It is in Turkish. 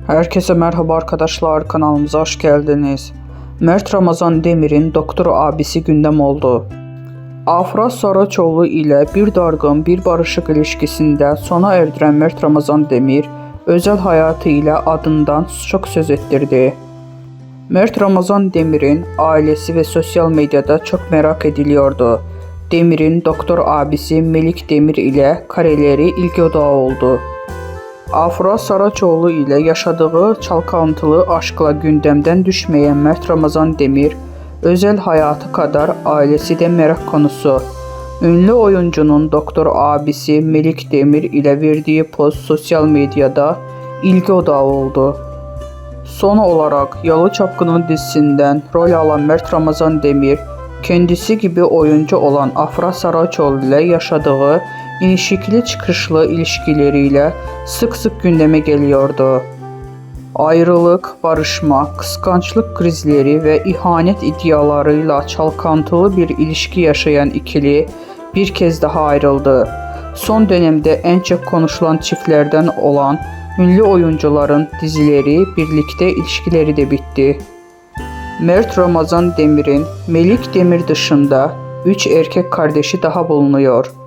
Herkese merhaba arkadaşlar, kanalımıza hoş geldiniz. Mert Ramazan Demir'in doktor abisi gündem oldu. Afra Saraçoğlu ile bir dargın, bir barışık ilişkisinde sona erdiren Mert Ramazan Demir, özel hayatı ile adından çok söz ettirdi. Mert Ramazan Demir'in ailesi ve sosyal medyada çok merak ediliyordu. Demir'in doktor abisi Melik Demir ile kareleri ilgi odağı oldu. Afra Saraçoğlu ile yaşadığı çalkantılı aşkla gündemden düşmeyen Mert Ramazan Demir, özel hayatı kadar ailesi de merak konusu. Ünlü oyuncunun doktor abisi Melik Demir ile verdiği post sosyal medyada ilgi odağı oldu. Son olarak Yalı Çapkını dizisinden rol alan Mert Ramazan Demir, kendisi gibi oyuncu olan Afra Saraçoğlu ile yaşadığı inişikli çıkışlı ilişkileriyle sık sık gündeme geliyordu. Ayrılık, barışma, kıskançlık krizleri ve ihanet iddialarıyla çalkantılı bir ilişki yaşayan ikili bir kez daha ayrıldı. Son dönemde en çok konuşulan çiftlerden olan ünlü oyuncuların dizileri, birlikte ilişkileri de bitti. Mert Ramazan Demir'in Melik Demir dışında 3 erkek kardeşi daha bulunuyor.